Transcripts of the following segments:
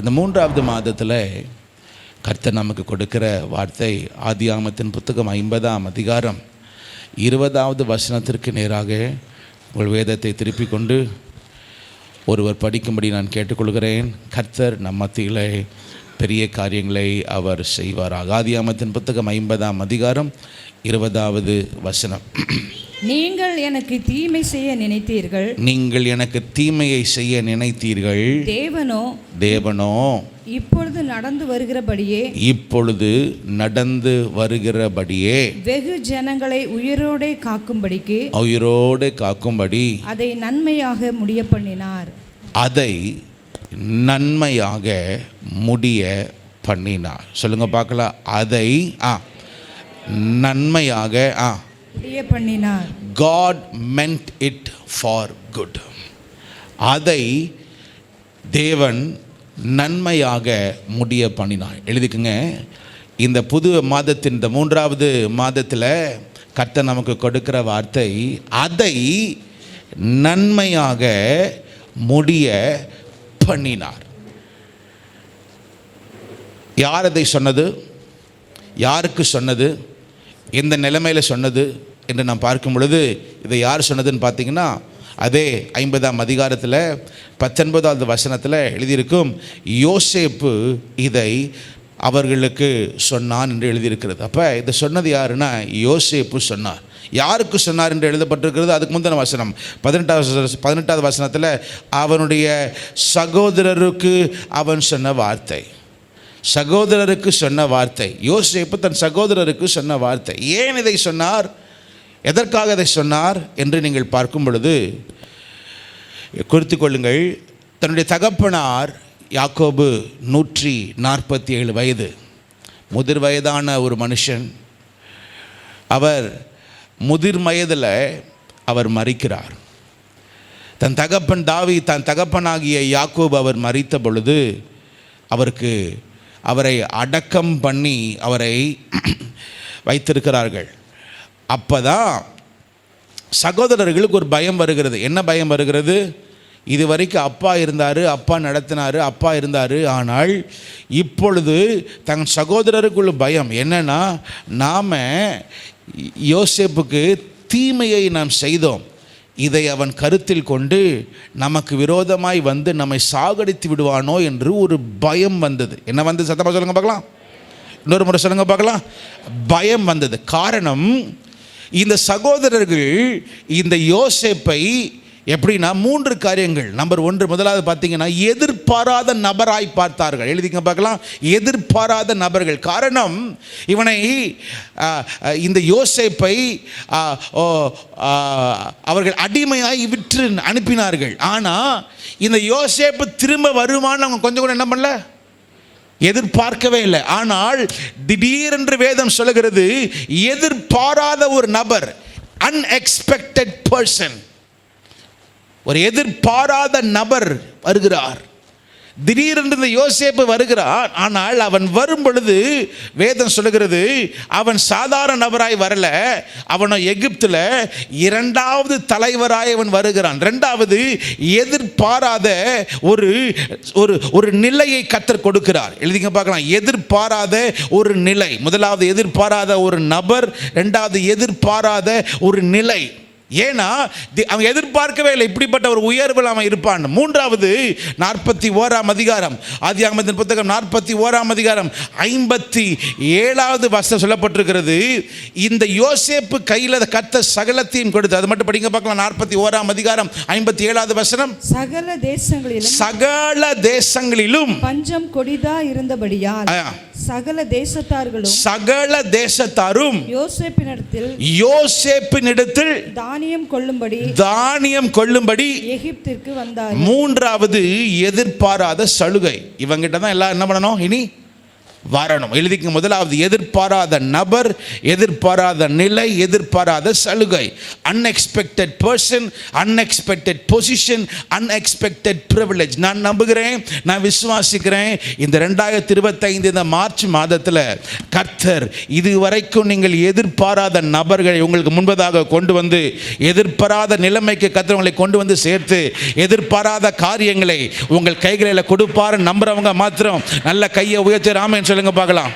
இந்த 3வது மாதத்தில் கர்த்தர் நமக்கு கொடுக்கிற வார்த்தை ஆதியாகமத்தின் புத்தகம் 50ஆம் அதிகாரம் 20வது வசனத்திற்கு நேராக உங்கள் வேதத்தை திருப்பிக் கொண்டு ஒருவர் படிக்கும்படி நான் கேட்டுக்கொள்கிறேன். கர்த்தர் நம் மத்தியிலே பெரிய காரியங்களை அவர் செய்வாராக. ஆதியாகமத்தின் புத்தகம் 50ஆம் அதிகாரம் 20வது வசனம். நீங்கள் எனக்கு தீமை செய்ய நினைத்தீர்கள். நீங்கள் எனக்கு தீமையை செய்ய நினைத்தீர்கள். தேவனோ இப்பொழுது நடந்து வருகிறபடியே வெகு ஜனங்களை உயிரோடே காக்கும்படி அதை நன்மையாக முடிய பண்ணினார். சொல்லுங்க பார்க்கலாம். அதை நன்மையாக முடிய பண்ணினார். God meant it for good. அதை தேவன் நன்மையாக முடிய பண்ணினார். எழுதிக்குங்க. இந்த புது மாதத்தின் இந்த 3வது மாதத்தில் கர்த்தர் நமக்கு கொடுக்கிற வார்த்தை அதை நன்மையாக முடிய பண்ணினார். யார் அதை சொன்னது? யாருக்கு சொன்னது? எந்த நிலைமையில் சொன்னது என்று நாம் பார்க்கும் பொழுது இதை யார் சொன்னதுன்னு பார்த்தீங்கன்னா அதே 50ஆம் அதிகாரத்தில் 19வது வசனத்தில் எழுதியிருக்கும் யோசேப்பு இதை அவர்களுக்கு சொன்னான் என்று எழுதியிருக்கிறது. அப்போ இதை சொன்னது யாருன்னா யோசேப்பு சொன்னார். யாருக்கு சொன்னார் என்று எழுதப்பட்டிருக்கிறது? அதுக்கு முந்தின வசனம் 18வது வசனத்தில் அவனுடைய சகோதரருக்கு அவன் சொன்ன வார்த்தை. சகோதரருக்கு சொன்ன வார்த்தை. யோசேப்பு தன் சகோதரருக்கு சொன்ன வார்த்தை. ஏன் இதை சொன்னார்? எதற்காக இதை சொன்னார் என்று நீங்கள் பார்க்கும் பொழுது குறித்து கொள்ளுங்கள். தன்னுடைய தகப்பனார் யாக்கோபு 147 வயது, முதிர் வயதான ஒரு மனுஷன். அவர் முதிர் வயதில் அவர் மரிக்கிறார். தன் தகப்பனாகிய யாக்கோபு அவர் மரித்த பொழுது அவரை அடக்கம் பண்ணி அவரை வைத்திருக்கிறார்கள். அப்போதான் சகோதரர்களுக்கு ஒரு பயம் வருகிறது. என்ன பயம் வருகிறது? இது வரைக்கும் அப்பா இருந்தார், அப்பா நடத்தினார், அப்பா இருந்தார். ஆனால் இப்பொழுது தன் சகோதரருக்குள்ள பயம் என்னன்னா, நாம் யோசேப்புக்கு தீமையை நாம் செய்தோம், இதை அவன் கருத்தில் கொண்டு நமக்கு விரோதமாய் வந்து நம்மை சாகடித்து விடுவானோ என்று ஒரு பயம் வந்தது. என்ன வந்தது? சத்தமாக சொல்லுங்க பார்க்கலாம். இன்னொரு முறை சொல்லுங்க பார்க்கலாம். பயம் வந்தது. காரணம், இந்த சகோதரர்கள் இந்த யோசேப்பை எப்படின்னா 3 காரியங்கள். நம்பர் 1, முதலாவது பார்த்தீங்கன்னா எதிர்பாராத நபராய் பார்த்தார்கள். எழுதிங்க பார்க்கலாம். எதிர்பாராத நபர்கள். காரணம், இவனை இந்த யோசேப்பை அவர்கள் அடிமையாய் விற்று அனுப்பினார்கள். ஆனால் இந்த யோசேப்பு திரும்ப வருமானு அவங்க கொஞ்சம் கூட என்ன பண்ணல, எதிர்பார்க்கவே இல்லை. ஆனால் திடீரென்று வேதம் சொல்லுகிறது, எதிர்பாராத ஒரு நபர், அன்எக்ஸ்பெக்டட் பர்சன், ஒரு எதிர்பாராத நபர் வருகிறார். திடீரென்று இந்த யோசேப்பு வருகிறார். ஆனால் அவன் வரும் பொழுது வேதம் சொல்லுகிறது, அவன் சாதாரண நபராய் வரல. அவனோ எகிப்தில் 2வது தலைவராய் அவன் வருகிறான். 2வது எதிர்பாராத ஒரு நிலையை கர்த்தர் கொடுக்கிறார். எழுதிங்க பார்க்கலாம். எதிர்பாராத ஒரு நிலை. முதலாவது எதிர்பாராத ஒரு நபர், 2வது எதிர்பாராத ஒரு நிலை. ஏன்னா அவன் எதிர்பார்க்கவே இல்லை இப்படிப்பட்ட ஒரு உயர்வில் அவன் இருப்பான். 3வது 41ஆம் அதிகாரம், ஆதியாகமத்தின் புத்தகம் 41ஆம் அதிகாரம் 57வது வசனம் சொல்லப்பட்டிருக்கிறது, இந்த யோசேப்பு கையில் கர்த்தர் சகலத்தையும் கொடுத்து. அது மட்டும் படிங்க பார்க்கலாம். 41ஆம் அதிகாரம் 57வது வசனம். சகல தேசங்களிலும் பஞ்சம் கொடிதா இருந்தபடியால் சகல தேசத்தாரும் யோசேப்பினிடத்தில் தானியம் கொள்ளும்படி எகிப்திற்கு வந்தார். 3வது எதிர்பாராத சலுகை. இவங்கிட்ட தான் எல்லாம் என்ன பண்ணணும்? இனி வரணும். எழுதிக்க. முதலாவது, எதிர்பாராத நபர், எதிர்பாராத நிலை, எதிர்பாராத சலுகை. Unexpected person, unexpected position, unexpected privilege. நான் நம்புகிறேன், நான் விசுவாசிக்கிறேன், இந்த 2025 இந்த மார்ச் மாதத்தில் கர்த்தர் இதுவரைக்கும் நீங்கள் எதிர்பாராத நபர்களை உங்களுக்கு முன்பதாக கொண்டு வந்து, எதிர்பாராத நிலைமைக்கு கர்த்தர் உங்களை கொண்டு வந்து சேர்த்து, எதிர்பாராத காரியங்களை உங்கள் கைகளில் கொடுப்பாரு. நம்புறவங்க மாத்திரம் நல்ல கையை உயர்த்தி ஆமென் சொல்லுங்க பார்க்கலாம்.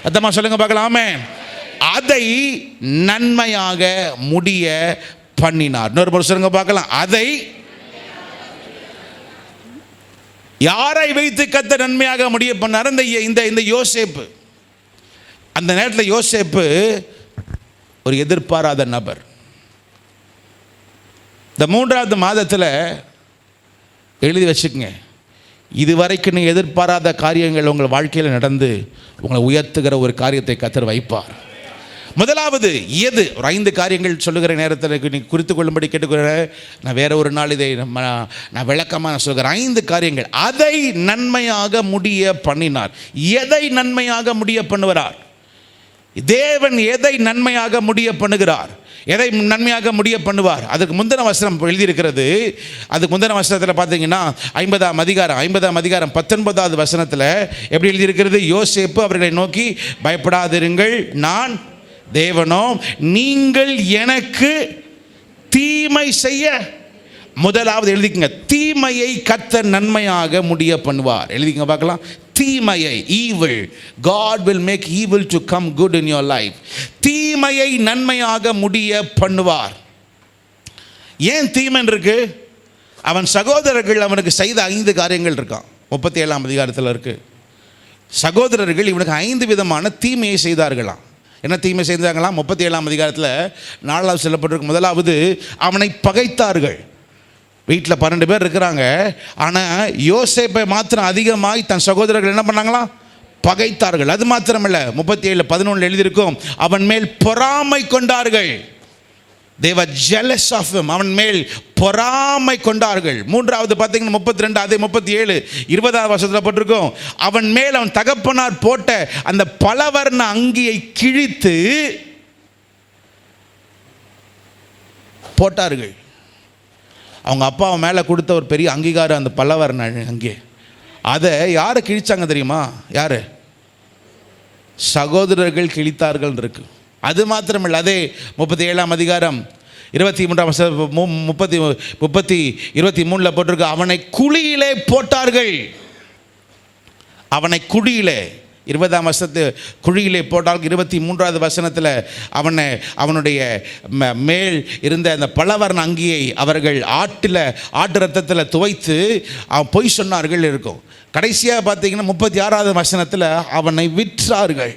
அத்தமா சொல்லுங்க பார்க்கலாம். ஆமென். அதை நன்மையாக முடிய பண்ணினார். இன்னொரு முறை சொல்லுங்க பார்க்கலாம். அதை யாரை வைத்து கர்த்தர் நன்மையாக முடிய பண்ணார்? இந்த யோசேப்பு. அந்த நேரத்தில் யோசேப்பு ஒரு எதிர்பாராத நபர். இந்த 3வது மாதத்தில் எழுதி வச்சுக்கங்க, இதுவரைக்கும் நீங்கள் எதிர்பாராத காரியங்கள் உங்கள் வாழ்க்கையில் நடந்து உங்களை உயர்த்துகிற ஒரு காரியத்தை கர்த்தர் வைப்பார். முதலாவது எது? ஒரு 5 காரியங்கள் சொல்லுகிற நேரத்தில் நீங்கள் குறித்து கொள்ளும்படி கேட்டுக்கிறேன். நான் வேற ஒரு நாள் இதை நான் விளக்கமாக நான் சொல்கிறேன். 5 காரியங்கள். அதை நன்மையாக முடிய பண்ணினார். எதை நன்மையாக முடிய பண்ணுகிறார்? தேவன் எதை நன்மையாக முடிய பண்ணுகிறார்? எதை நன்மையாக முடிய பண்ணுவார்? அதுக்கு முந்தின வசனம் எழுதியிருக்கிறது. அதுக்கு முந்தின வசனத்தில் பார்த்தீங்கன்னா 50ஆம் அதிகாரம் 19வது வசனத்தில் எப்படி எழுதியிருக்கிறது? யோசேப்பு அவர்களை நோக்கி, பயப்படாதிருங்கள், நான் தேவனோ, நீங்கள் எனக்கு தீமை செய்ய. முதலாவது எழுதிக்கங்க, தீமையை கர்த்தர் நன்மையாக முடிய பண்ணுவார். எழுதிக்கங்க பார்க்கலாம். தீமையை, evil, God will make evil to come good in your life. தீமையை நன்மையாக முடிய பண்ணுவார். ஏன் தீமைன்னு இருக்கு? அவன் சகோதரர்கள் அவனுக்கு செய்த 5 காரியங்கள் இருக்கான். 37ஆம் அதிகாரத்தில் இருக்கு. சகோதரர்கள் இவனுக்கு 5 விதமான தீமையை செய்தார்களாம். என்ன தீமை செய்தாங்களாம்? 37ஆம் அதிகாரத்தில் 4வது சொல்லப்பட்டிருக்கு. முதலாவது, அவனை பகைத்தார்கள். வீட்டில் 12 பேர் இருக்கிறாங்க. ஆனால் யோசேப்பை மாத்திரம் அதிகமாய் தன் சகோதரர்கள் என்ன பண்ணாங்களாம்? பகைத்தார்கள். அது மாத்திரமல்ல, 37:11 எழுதியிருக்கும், அவன் மேல் பொறாமை கொண்டார்கள். They were jealous of him. அவன் மேல் பொறாமை கொண்டார்கள். 3வது பார்த்தீங்கன்னா 32, அதே 37 20வது வசனத்தில் போட்டிருக்கும், அவன் மேல் அவன் தகப்பனார் போட்ட அந்த பலவர்ண அங்கியை கிழித்து போட்டார்கள். அவங்க அப்பா மேலே கொடுத்த ஒரு பெரிய அங்கீகாரம் அந்த பல்லவர்ண அங்கே. அதை யாரை கிழிச்சாங்க தெரியுமா? யார்? சகோதரர்கள் கிழித்தார்கள் இருக்கு. அது மாத்திரமில்லை, அதே 37ஆம் அதிகாரம் 23 போட்டிருக்கு, அவனை குழியிலே போட்டார்கள். அவனை குழியிலே, 20ஆம் வசனத்து குழியிலே போட்டார்கள். 23வது வசனத்தில் அவனுடைய மேல் இருந்த அந்த பலவர்ண அங்கியை அவர்கள் ஆட்டு ரத்தத்தில் துவைத்து அவன் பொய் சொன்னார்கள் இருக்கும். கடைசியாக பார்த்தீங்கன்னா 36வது வசனத்தில் அவனை விற்றார்கள்.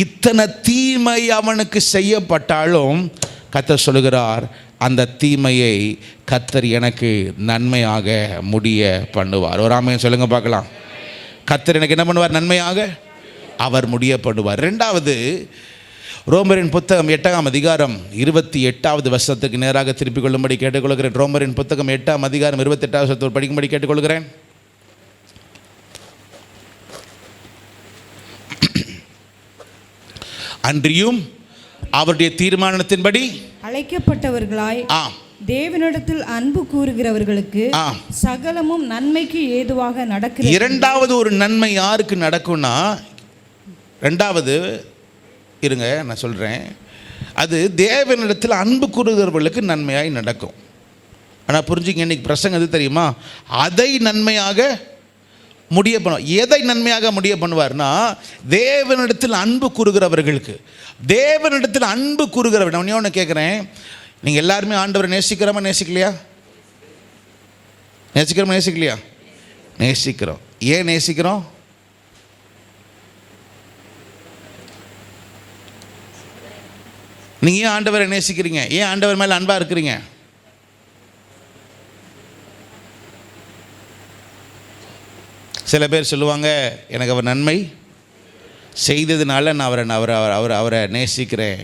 இத்தனை தீமை அவனுக்கு செய்யப்பட்டாலும் கர்த்தர் சொல்லுகிறார், அந்த தீமையை கர்த்தர் எனக்கு நன்மையாக முடிய பண்ணுவார். ஒரு ஆமென் சொல்லுங்க பார்க்கலாம். கர்த்தர் எனக்கு என்ன பண்ணுவார்? நன்மையாக அவர் முடிய பண்ணுவார். 2வது, ரோமரின் புத்தகம் 8ஆம் அதிகாரம் 28வது வசனத்துக்கு நேராக திருப்பிக் கொள்ளும்படி கேட்டுக்கொள்கிறேன். ரோமரின் புத்தகம் 8ஆம் அதிகாரம் 28வது வசனத்தை படிக்கும்படி கேட்டுக்கொள்கிறேன். அன்றியும் அவருடைய தீர்மானத்தின்படி அழைக்கப்பட்டவர்களாய் தேவனிடத்தில் அன்பு கூறுகிறவர்களுக்கு சகலமும் நன்மைக்கு ஏதுவாக நடக்கிறது. 2வது ஒரு நன்மை யாருக்கு நடக்கும்னா, 2வது இருங்க நான் சொல்கிறேன், அது தேவனிடத்தில் அன்பு கூறுகிறவர்களுக்கு நன்மையாய் நடக்கும். ஆனால் புரிஞ்சுங்க, இன்னைக்கு பிரசங்கம் எது தெரியுமா? அதை நன்மையாக முடிய பண்ணுவார். எதை நன்மையாக முடிய பண்ணுவார்னா, தேவனிடத்தில் அன்பு கூறுகிறவர்களுக்கு. தேவனிடத்தில் அன்பு கூறுகிறவர். நான் ஒன்று கேட்குறேன், நீங்கள் எல்லாருமே ஆண்டவரை நேசிக்கிறோமா நேசிக்கலையா? நேசிக்கிறோம். ஏன் நேசிக்கிறோம்? நீங்கள் ஏன் ஆண்டவரை நேசிக்கிறீங்க? ஏன் ஆண்டவர் மேலே அன்பாக இருக்கிறீங்க? சில பேர் சொல்லுவாங்க, எனக்கு அவர் நன்மை செய்ததுனால நான் அவரை நேசிக்கிறேன்.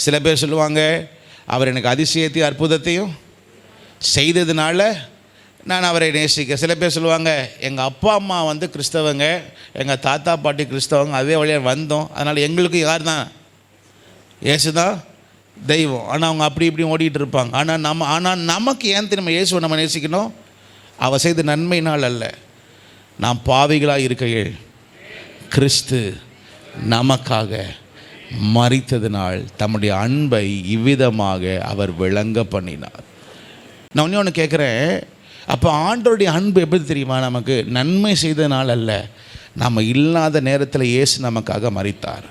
சில பேர் சொல்லுவாங்க, அவர் எனக்கு அதிசயத்தையும் அற்புதத்தையும் செய்ததுனால நான் அவரை நேசிக்க. சில பேர் சொல்லுவாங்க, எங்கள் அப்பா அம்மா வந்து கிறிஸ்தவங்க, எங்கள் தாத்தா பாட்டி கிறிஸ்தவங்க, அதே வழியாக வந்தோம், அதனால் எங்களுக்கு யார் தான்? இயேசு தான் தெய்வம். ஆனால் அவங்க அப்படி இப்படி ஓடிட்டு இருப்பாங்க. ஆனால் நமக்கு ஏன் தெரியுமா இயேசுவை நம்ம நேசிக்கணும்? அவர் செய்த நன்மையினால் அல்ல, நாம் பாவிகளாக இருக்கையில் கிறிஸ்து நமக்காக மரித்ததினால் தம்முடைய அன்பை இவ்விதமாக அவர் விளங்க பண்ணினார். நான் ஒன்று கேட்குறேன், அப்போ ஆண்டவருடைய அன்பு எப்படி தெரியுமா? நமக்கு நன்மை செய்தனால் அல்ல, நம்ம இல்லாத நேரத்தில் இயேசு நமக்காக மரித்தார்.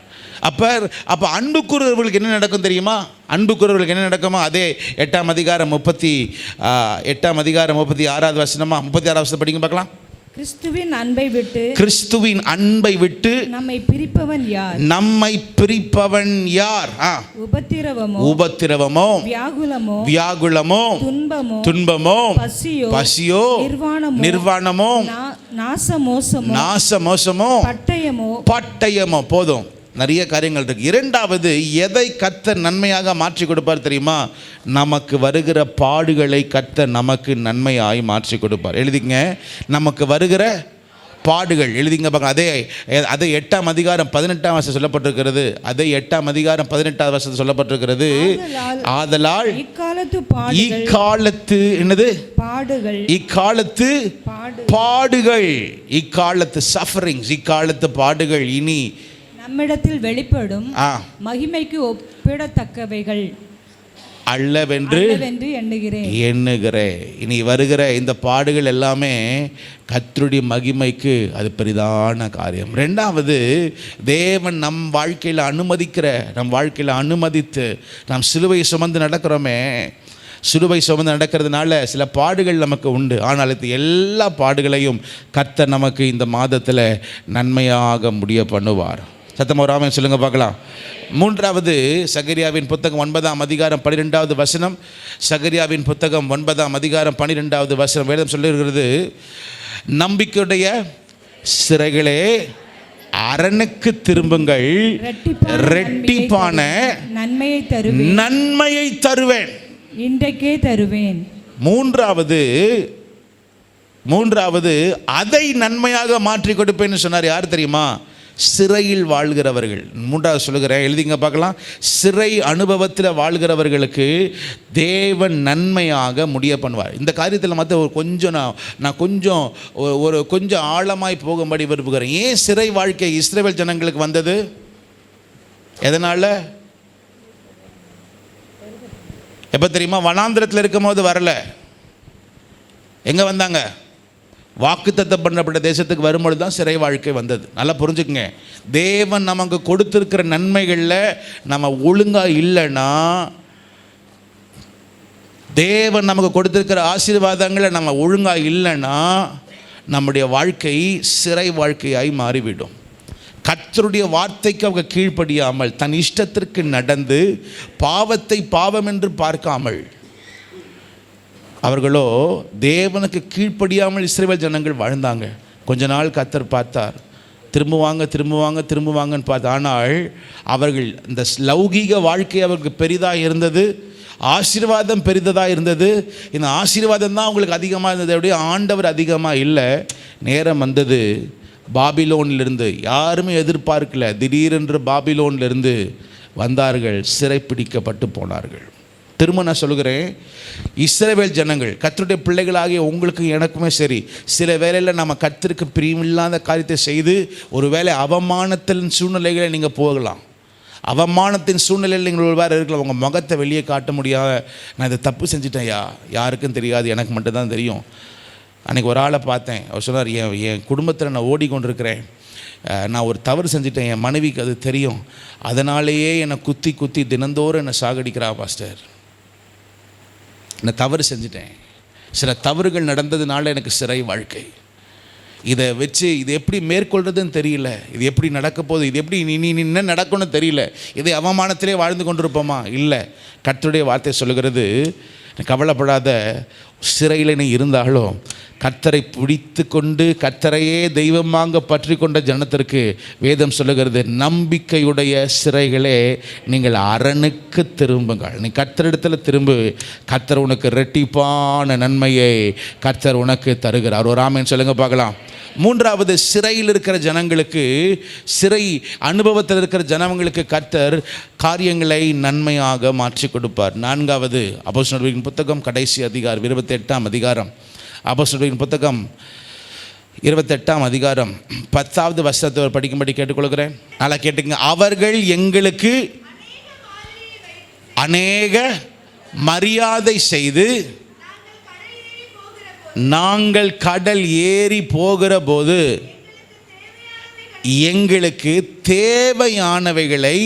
அப்போ அன்புக்குரியவர்களுக்கு என்ன நடக்கும் தெரியுமா? அன்புக்குரியவர்களுக்கு என்ன நடக்குமா? அதே 8ஆம் அதிகாரம் 36வது வசனமா, 36வது வசனம் படிங்க பார்க்கலாம். கிறிஸ்துவின் அன்பை விட்டு நம்மை பிரிப்பவன் யார்? உபத்திரவமோ வியாகுலமோ துன்பமோ பசியோ நிர்வாணமோ நாசமோசமோ பட்டயமோ. போதும், நிறைய காரியங்கள் இருக்கு. இரண்டாவது, எதை கர்த்தர் நன்மையாக மாற்றி கொடுப்பார் தெரியுமா? நமக்கு வருகிற பாடுகளை கர்த்தர் நமக்கு நன்மையாய் மாற்றி கொடுப்பார். எழுதிங்க, நமக்கு வருகிற பாடுகள். எழுதிங்க பார்க்க. அதே 8ஆம் அதிகாரம் 18ஆம் வசனம் சொல்லப்பட்டிருக்கிறது. அதே 8ஆம் அதிகாரம் 18ஆவது வசனம் சொல்லப்பட்டிருக்கிறது. ஆதலால் இக்காலத்து என்னது? பாடுகள். இக்காலத்து பாடுகள், இக்காலத்து சஃபரிங்ஸ், இக்காலத்து பாடுகள் இனி நம்மிடத்தில் வெளிப்படும் மகிமைக்கு ஒப்பிடத்தக்கவைகள் அல்லவென்று எண்ணுகிறேன். இனி வருகிற இந்த பாடுகள் எல்லாமே கர்த்தருடைய மகிமைக்கு அது பெரிதான காரியம். ரெண்டாவது, தேவன் நம் வாழ்க்கையில் அனுமதித்து நாம் சிலுவை சுமந்து நடக்கிறோமே, சிலுவை சுமந்து நடக்கிறதுனால சில பாடுகள் நமக்கு உண்டு. ஆனால் இது எல்லா பாடுகளையும் கர்த்தர் நமக்கு இந்த மாதத்தில் நன்மையாக முடிய பண்ணுவார். சத்தமாக ஒரு ஆமென் சொல்லுங்க பார்க்கலாம். மூன்றாவது, சகரியாவின் புத்தகம் 9ஆம் அதிகாரம் 12வது வசனம். சகரியாவின் புத்தகம் 9ஆம் அதிகாரம் 12வது வசனம் வேதம் சொல்லுகிறது, நம்பிக்கையுடைய சிறைகளே அரணுக்கு திரும்புங்கள், இரட்டிப்பான நன்மையை தருவேன், இன்றைக்கே தருவேன். மூன்றாவது அதை நன்மையாக மாற்றி கொடுப்பேன்னு சொன்னார். யார் தெரியுமா? சிறையில் வாழ்கிறவர்கள். மூன்றாவது சொல்லுகிறேன், எழுதிங்க பார்க்கலாம். சிறை அனுபவத்தில் வாழ்கிறவர்களுக்கு தேவன் நன்மையாக முடிய பண்ணுவார். இந்த காரியத்தில் மற்ற நான் கொஞ்சம் ஆழமாய் போகும்படி விரும்புகிறேன். ஏன் சிறை வாழ்க்கை இஸ்ரவேல் ஜனங்களுக்கு வந்தது? எதனால்? எப்போ தெரியுமா? வனாந்திரத்தில் இருக்கும் போது வரல. எங்கே வந்தாங்க? வாக்குத்தத்தம் பண்ணப்பட்ட தேசத்துக்கு வரும்பொழுது தான் சிறை வாழ்க்கை வந்தது. நல்லா புரிஞ்சுக்குங்க. தேவன் நமக்கு கொடுத்துருக்கிற நன்மைகளில் நம்ம ஒழுங்காக இல்லைன்னா, தேவன் நமக்கு கொடுத்துருக்கிற ஆசீர்வாதங்களை நம்ம ஒழுங்காக இல்லைன்னா, நம்முடைய வாழ்க்கை சிறை வாழ்க்கையாய் மாறிவிடும். கர்த்தருடைய வார்த்தைக்கு அவங்க கீழ்ப்படியாமல் தன் இஷ்டத்திற்கு நடந்து பாவத்தை பாவம் என்று பார்க்காமல், அவர்களோ தேவனுக்கு கீழ்ப்படியாமல் இஸ்ரவேல் ஜனங்கள் வாழ்ந்தாங்க. கொஞ்ச நாள் கர்த்தர் பார்த்தார், திரும்புவாங்கன்னு பார்த்தார். ஆனால் அவர்கள் இந்த லௌகீக வாழ்க்கை அவருக்கு பெரிதாக இருந்தது, ஆசீர்வாதம் பெரிதாக இருந்தது. இந்த ஆசீர்வாதம் தான் அவங்களுக்கு அதிகமாக இருந்தது, அப்படியே ஆண்டவர் அதிகமாக இல்லை. நேரம் வந்தது, பாபிலோனிலிருந்து யாருமே எதிர்பார்க்கல, திடீரென்று பாபிலோனிலிருந்து வந்தார்கள், சிறைப்பிடிக்கப்பட்டு போனார்கள். திரும்ப நான் சொல்கிறேன், இஸ்ரவேல் ஜனங்கள், கர்த்தருடைய பிள்ளைகளாகிய உங்களுக்கு எனக்குமே சரி, சில வேளையில் நம்ம கர்த்தருக்கு பிரியமில்லாத காரியத்தை செய்து ஒரு வேளை அவமானத்தின் சூழ்நிலைகளை நீங்கள் போகலாம். அவமானத்தின் சூழ்நிலையில் நீங்கள் ஒரு வேறு இருக்கலாம். உங்கள் முகத்தை வெளியே காட்ட முடியாத, நான் இதை தப்பு செஞ்சிட்டேன், யாருக்கும் தெரியாது, எனக்கு மட்டும்தான் தெரியும். அன்றைக்கி ஒரு ஆளை பார்த்தேன், அவர் சொன்னார், என் குடும்பத்தில் நான் ஓடிக்கொண்டிருக்கிறேன், நான் ஒரு தவறு செஞ்சிட்டேன், என் மனைவிக்கு அது தெரியும், அதனாலேயே என்னை குத்தி தினந்தோறும் என்னை சாகடிக்கிறா பாஸ்டர். நான் தவறு செஞ்சிட்டேன், சில தவறுகள் நடந்ததுனால எனக்கு சிறை வாழ்க்கை. இதை வச்சு இது எப்படி மேற்கொள்றதுன்னு தெரியல, இது எப்படி நடக்க போகுது, இது எப்படி நீ என்ன நடக்கும்னு தெரியல, இதை அவமானத்திலே வாழ்ந்து கொண்டிருப்போமா? இல்லை, கர்த்தருடைய வார்த்தை சொல்லுகிறது, கவலைப்படாத, சிறையில் நீ இருந்தாலும் கர்த்தரை பிடித்து கொண்டு கர்த்தரையே தெய்வமாக பற்றி கொண்ட ஜனத்திற்கு வேதம் சொல்லுகிறது, நம்பிக்கையுடைய சிறைகளே நீங்கள் அரணுக்கு திரும்புங்கள். நீ கர்த்தரிடத்தில் திரும்பு, கர்த்தர் உனக்கு இரட்டிப்பான நன்மையை கர்த்தர் உனக்கு தருகிறார். ஒரு ஆமென் சொல்லுங்க பார்க்கலாம். மூன்றாவது, சிறையில் இருக்கிற ஜனங்களுக்கு, சிறை அனுபவத்தில் இருக்கிற ஜனங்களுக்கு கர்த்தர் காரியங்களை நன்மையாக மாற்றி கொடுப்பார். நான்காவது, அப்போஸ்தலர்களின் புத்தகம் கடைசி அதிகாரம் 28ஆம் அதிகாரம், அப்போஸ்தலர்களின் புத்தகம் 28ஆம் அதிகாரம் 10வது வசனத்தை படிக்கும்படி கேட்டுக்கொள்கிறேன். நல்லா கேட்டுங்க. அவர்கள் எங்களுக்கு அநேக மரியாதை செய்து நாங்கள் கடல் ஏறி போகிற போது எங்களுக்கு தேவையானவைகளை,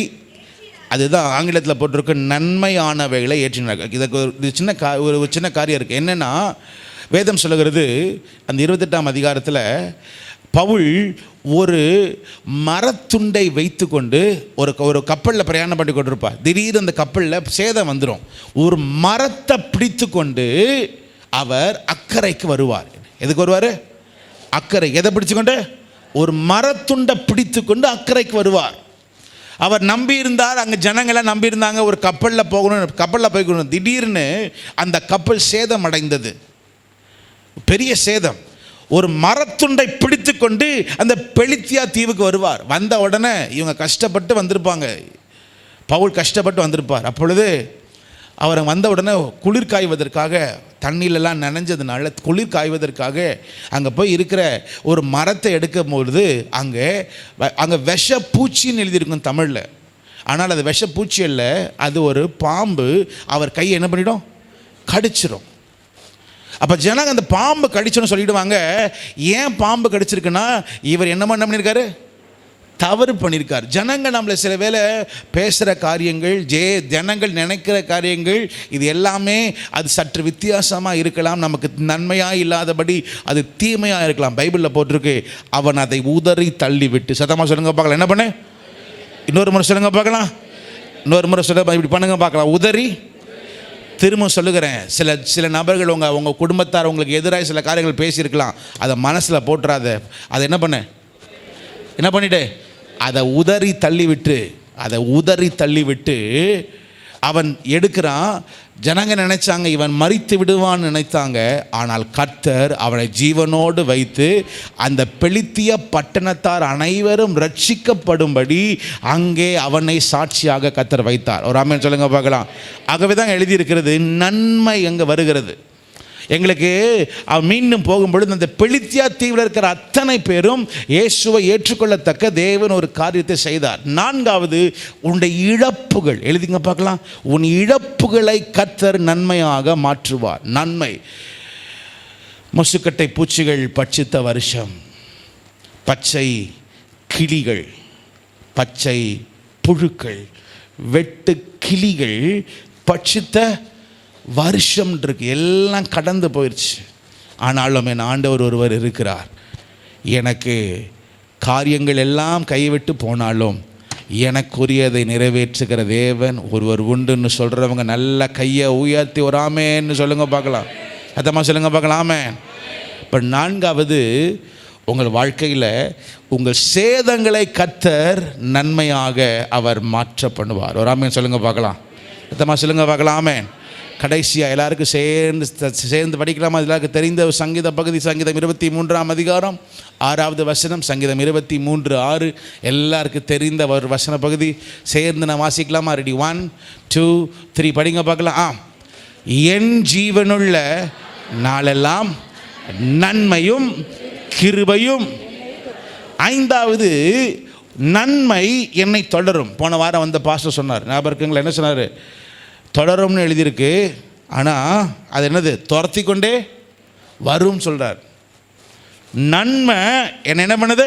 அதுதான் ஆங்கிலத்தில் போட்டிருக்கு, நன்மையானவைகளை ஏற்றினார்கள். இதுக்கு ஒரு சின்ன காரியம் இருக்குது. என்னென்னா, வேதம் சொல்லுகிறது அந்த 28ஆம் அதிகாரத்தில் பவுல் ஒரு மரத்துண்டை வைத்து கொண்டு ஒரு கப்பலில் பிரயாணம் பண்ணி கொண்டிருப்பார். திடீர்னு அந்த கப்பலில் சேதம் வந்துடும். ஒரு மரத்தை பிடித்து கொண்டு அவர் அக்கறைக்கு வருவார். எதுக்கு வருவார்? அக்கறை. எதை பிடிச்சு கொண்டு? ஒரு மரத்துண்டை பிடித்து கொண்டு அக்கறைக்கு வருவார். அவர் நம்பியிருந்தார், அங்கே ஜனங்களாம் நம்பியிருந்தாங்க ஒரு கப்பலில் போகணும், கப்பலில் போய்க்கணும். திடீர்னு அந்த கப்பல் சேதம் அடைந்தது, பெரிய சேதம். ஒரு மரத்துண்டை பிடித்து கொண்டு அந்த பெலித்தியா தீவுக்கு வருவார். வந்த உடனே இவங்க கஷ்டப்பட்டு வந்திருப்பாங்க, பவுல் கஷ்டப்பட்டு வந்திருப்பார். அப்பொழுது அவர் வந்த உடனே குளிர் காய்வதற்காக, தண்ணியிலெல்லாம் நனைஞ்சதுனால குளிர் காய்வதற்காக அங்கே போய் இருக்கிற ஒரு மரத்தை எடுக்கும்பொழுது அங்கே விஷ பூச்சின்னு எழுதியிருக்கும் தமிழில். ஆனால் அது விஷ பூச்சி இல்லை, அது ஒரு பாம்பு. அவர் கையை என்ன பண்ணிடும்? கடிச்சிடும். அப்போ ஜனங்க அந்த பாம்பு கடிச்சோன்னு சொல்லிடுவாங்க. ஏன் பாம்பு கடிச்சிருக்குன்னா, இவர் என்ன பண்ணியிருக்காரு? தவறு பண்ணியிருக்கார். ஜனங்கள் நம்மளை சில வேளை பேசுகிற காரியங்கள், ஜனங்கள் நினைக்கிற காரியங்கள், இது எல்லாமே அது சற்று வித்தியாசமாக இருக்கலாம், நமக்கு நன்மையாக இல்லாதபடி அது தீமையாக இருக்கலாம். பைபிளில் போட்டிருக்கு, அவன் அதை உதறி தள்ளி விட்டு. சத்தமாக சொல்லுங்க பார்க்கலாம். என்ன பண்ணு? இன்னொரு முறை சொல்லுங்க பார்க்கலாம். இன்னொரு முறை சொல்ல, இப்படி பண்ணுங்க பார்க்கலாம். உதறி. திரும்ப சொல்லுகிறேன், சில நபர்கள் உங்கள் குடும்பத்தார் உங்களுக்கு எதிராக சில காரியங்கள் பேசியிருக்கலாம். அதை மனசில் போட்டுறாத. அதை என்ன பண்ணிட்டு அதை உதறி தள்ளிவிட்டு அவன் எடுக்கிறான். ஜனங்க நினைச்சாங்க இவன் மரித்து விடுவான்னு நினைத்தாங்க. ஆனால் கர்த்தர் அவனை ஜீவனோடு வைத்து அந்த பெலித்திய பட்டணத்தார் அனைவரும் ரட்சிக்கப்படும்படி அங்கே அவனை சாட்சியாக கர்த்தர் வைத்தார். ஒரு ஆமென் சொல்லுங்க பார்க்கலாம். ஆகவே தான் எழுதியிருக்கிறது, நன்மை அங்கே வருகிறது. எங்களுக்கு மீண்டும் போகும்பொழுது அந்த பெலித்தியா தீவில் இருக்கிற அத்தனை பேரும் இயேசுவை ஏற்றுக்கொள்ளத்தக்க தேவன் ஒரு காரியத்தை செய்தார். நான்காவது, உன்னுடைய இழப்புகள், எழுதிங்க பார்க்கலாம். உன் இழப்புகளை கர்த்தர் நன்மையாக மாற்றுவார். நன்மை. முசுக்கட்டை பூச்சிகள் பட்சித்த வருஷம், பச்சை கிளிகள், பச்சை புழுக்கள், வெட்டு கிளிகள் பட்சித்த வருஷம் இருக்கு. எல்லாம் கடந்து போயிடுச்சு. ஆனாலும் என் ஆண்டவர் ஒருவர் இருக்கிறார். எனக்கு காரியங்கள் எல்லாம் கைவிட்டு போனாலும் எனக்குரியதை நிறைவேற்றுகிற தேவன் ஒருவர் உண்டுன்னு சொல்கிறவங்க நல்ல கையை உயர்த்தி ஒரு ஆமேன்னு சொல்லுங்க பார்க்கலாம். அத்தம்மா சொல்லுங்க பார்க்கலாம். ஆமேன். இப்போ நான்காவது, உங்கள் வாழ்க்கையில் உங்கள் சேதங்களை கர்த்தர் நன்மையாக அவர் மாற்ற பண்ணுவார். ஒரு ஆமேன் சொல்லுங்க பார்க்கலாம். அத்தம்மா சொல்லுங்க பார்க்கலாம். ஆமேன். கடைசியாக எல்லாருக்கும் சேர்ந்து படிக்கலாமா? எல்லாருக்கும் தெரிந்த சங்கீத பகுதி, சங்கீதம் 23ஆம் அதிகாரம் 6வது வசனம், சங்கீதம் 23:6 எல்லாருக்கும் தெரிந்த ஒரு வசன பகுதி. சேர்ந்து நான் வாசிக்கலாமா? ரெடி? 1 2 3 படிங்க பார்க்கலாம். என் ஜீவனுள்ள நாளெல்லாம் நன்மையும் கிருபையும். 5வது, நன்மை என்னை தொடரும். போன வாரம் வந்த பாஸ்டர் சொன்னார், ஞாபகம் இருக்குங்களா? என்ன சொன்னார்? தொடரும்னு எழுதியிருக்கு, ஆனால் அது என்னது? துரத்தி கொண்டே வரும் சொல்கிறார். நன்மை என்ன பண்ணுது?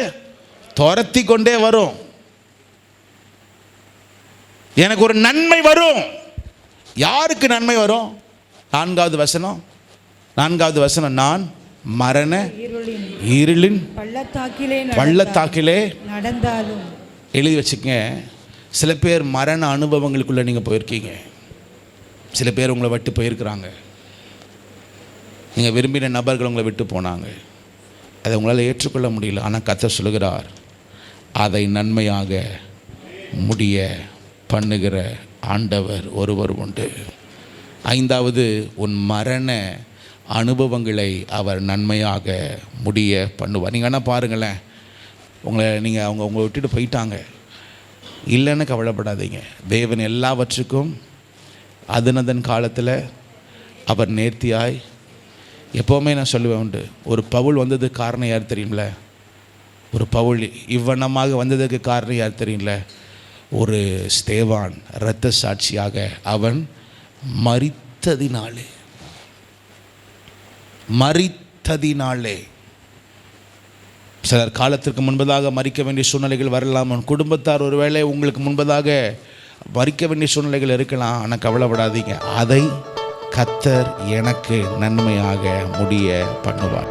துரத்தி கொண்டே வரும். எனக்கு ஒரு நன்மை வரும். யாருக்கு நன்மை வரும்? 4வது வசனம், நான் மரண இருளின் பள்ளத்தாக்கிலே நடந்தாலும். எழுதி வச்சுக்கங்க. சில பேர் மரண அனுபவங்களுக்குள்ளே நீங்கள் போயிருக்கீங்க. சில பேர் உங்களை விட்டு போயிருக்கிறாங்க. நீங்கள் விரும்பின நபர்கள் உங்களை விட்டு போனாங்க, அதை உங்களால் ஏற்றுக்கொள்ள முடியல. ஆனால் கர்த்தர் சொல்லுகிறார், அதை நன்மையாக முடிய பண்ணுகிற ஆண்டவர் ஒருவர் உண்டு. ஐந்தாவது, உன் மரண அனுபவங்களை அவர் நன்மையாக முடிய பண்ணுவார். நீங்கள் ஆனால் பாருங்களேன், அவங்க விட்டுட்டு போயிட்டாங்க இல்லைன்னு கவலைப்படாதீங்க. தேவன் எல்லாவற்றுக்கும் அதனதன் காலத்தில் அவர் நேர்த்தியாய் எப்போவுமே நான் சொல்லுவேன் உண்டு. ஒரு பவுல் வந்ததுக்கு காரணம் யார் தெரியும்ல? ஒரு பவுல் இவ்வண்ணமாக வந்ததுக்கு காரணம் யார் தெரியும்ல? ஒரு ஸ்தேவான் இரத்த சாட்சியாக அவன் மரித்ததினாலே சிலர் காலத்திற்கு முன்பதாக மரிக்க வேண்டிய சூழ்நிலைகள் வரலாம். உன் குடும்பத்தார் ஒருவேளை உங்களுக்கு முன்பதாக மரிக்க வேண்டிய சூழ்நிலைகள் இருக்கலாம். ஆனால் கவலைப்படாதீங்க, அதை கர்த்தர் எனக்கு நன்மையாக முடிய பண்ணுவார்.